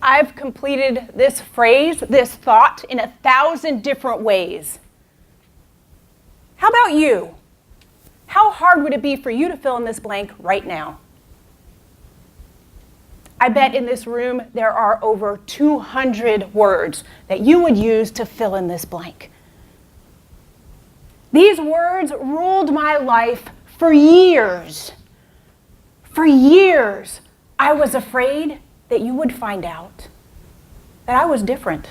I've completed this phrase, this thought, in 1,000 different ways. How about you? How hard would it be for you to fill in this blank right now? I bet in this room there are over 200 words that you would use to fill in this blank. These words ruled my life for years. For years, I was afraid that you would find out that I was different.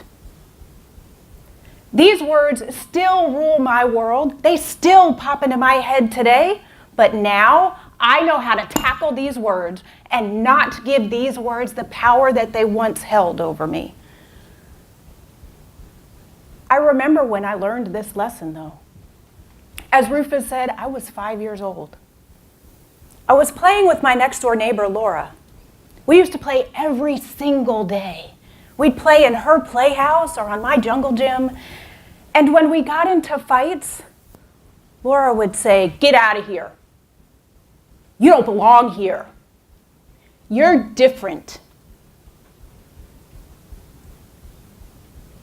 These words still rule my world. They still pop into my head today, but now I know how to tackle these words and not give these words the power that they once held over me. I remember when I learned this lesson, though. As Rufus said, I was 5 years old. I was playing with my next-door neighbor, Laura. We used to play every single day. We'd play in her playhouse or on my jungle gym. And when we got into fights, Laura would say, "Get out of here. You don't belong here. You're different."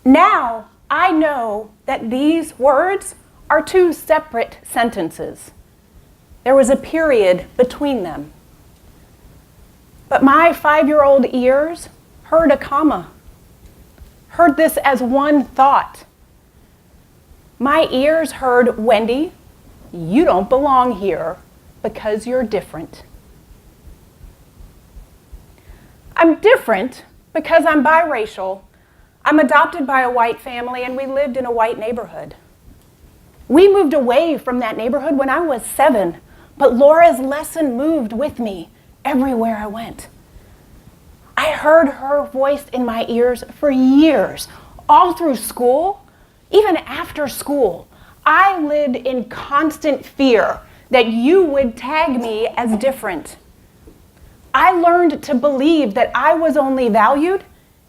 Now, I know that these words are two separate sentences. There was a period between them. But my 5-year-old ears heard a comma, heard this as one thought. My ears heard, "Wendy, you don't belong here because you're different." I'm different because I'm biracial. I'm adopted by a white family and we lived in a white neighborhood. We moved away from that neighborhood when I was 7, but Laura's lesson moved with me everywhere I went. I heard her voice in my ears for years, all through school, even after school. I lived in constant fear that you would tag me as different. I learned to believe that I was only valued,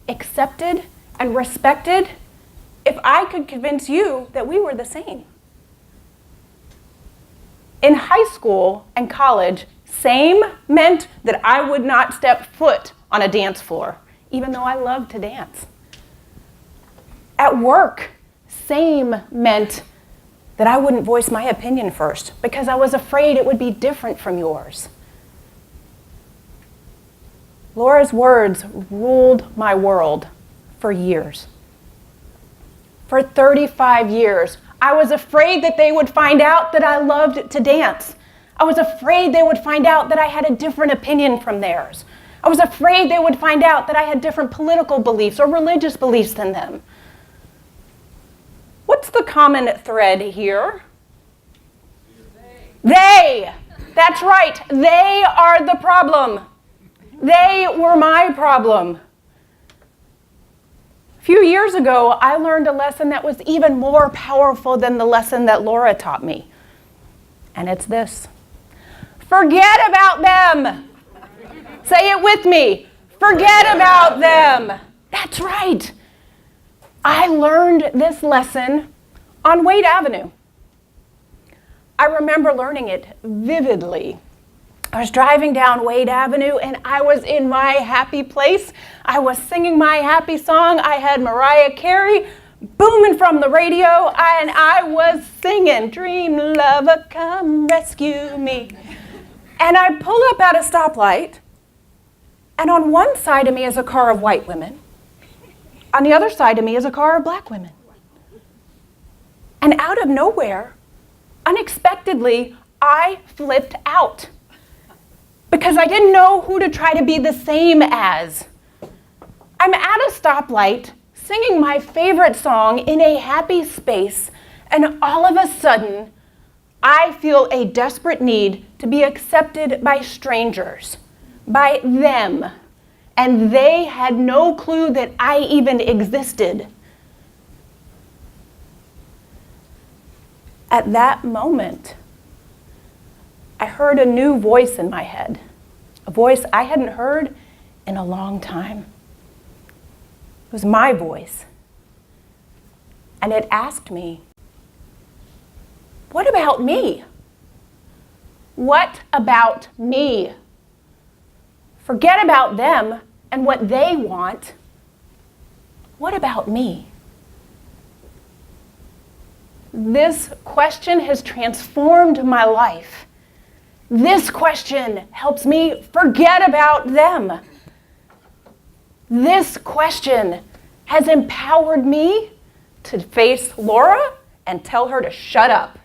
accepted, and respected if I could convince you that we were the same. In high school and college, same meant that I would not step foot on a dance floor, even though I loved to dance. At work, same meant that I wouldn't voice my opinion first because I was afraid it would be different from yours. Laura's words ruled my world for years. For 35 years, I was afraid that they would find out that I loved to dance. I was afraid they would find out that I had a different opinion from theirs. I was afraid they would find out that I had different political beliefs or religious beliefs than them. What's the common thread here? They. That's right. They are the problem. They were my problem. A few years ago, I learned a lesson that was even more powerful than the lesson that Laura taught me. And it's this. Forget about them. Say it with me. Forget about them. That's right. I learned this lesson on Wade Avenue. I remember learning it vividly. I was driving down Wade Avenue and I was in my happy place. I was singing my happy song. I had Mariah Carey booming from the radio and I was singing, "Dream lover, come rescue me." And I pull up at a stoplight and on one side of me is a car of white women. On the other side of me is a car of black women. And out of nowhere, unexpectedly, I flipped out. Because I didn't know who to try to be the same as. I'm at a stoplight, singing my favorite song in a happy space, and all of a sudden, I feel a desperate need to be accepted by strangers, by them, and they had no clue that I even existed. At that moment, I heard a new voice in my head, a voice I hadn't heard in a long time. It was my voice. And it asked me, "What about me? What about me? Forget about them and what they want. what about me? This question has transformed my life. This question helps me forget about them. This question has empowered me to face Laura and tell her to shut up.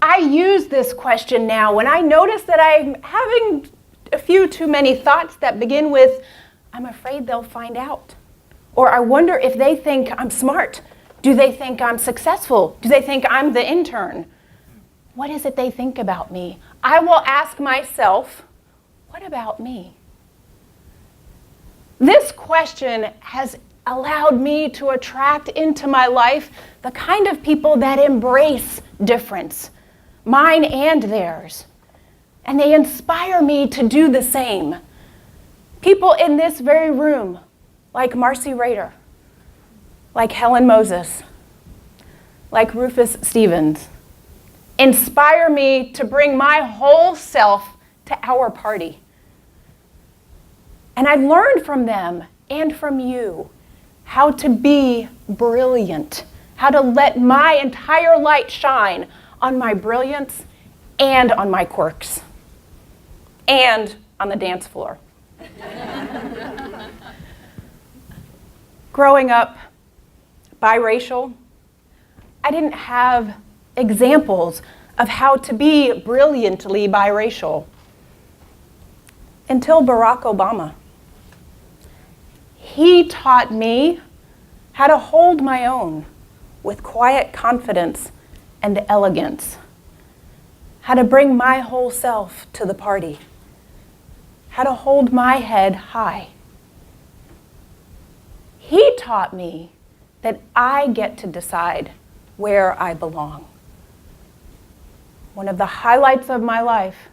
I use this question now when I notice that I'm having a few too many thoughts that begin with, I'm afraid they'll find out. Or I wonder if they think I'm smart. Do they think I'm successful? Do they think I'm the intern? What is it they think about me? I will ask myself, what about me? This question has allowed me to attract into my life the kind of people that embrace difference, mine and theirs. And they inspire me to do the same. People in this very room, like Marcy Rader, like Helen Moses, like Rufus Stevens, inspire me to bring my whole self to our party. And I learned from them and from you how to be brilliant, how to let my entire light shine on my brilliance and on my quirks, and on the dance floor. Growing up biracial, I didn't have examples of how to be brilliantly biracial until Barack Obama. He taught me how to hold my own with quiet confidence and elegance, how to bring my whole self to the party, how to hold my head high. He taught me that I get to decide where I belong. One of the highlights of my life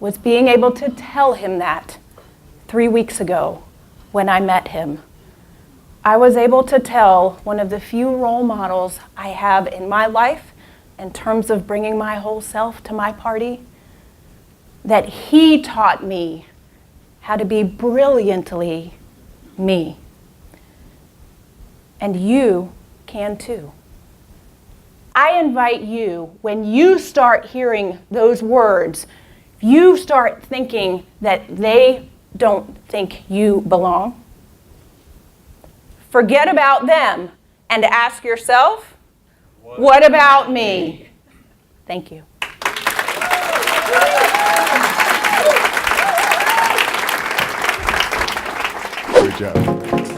was being able to tell him that 3 weeks ago when I met him. I was able to tell one of the few role models I have in my life in terms of bringing my whole self to my party, that he taught me how to be brilliantly me. And you can too. I invite you, when you start hearing those words, if you start thinking that they don't think you belong, forget about them and ask yourself, what about me? Thank you. Great job.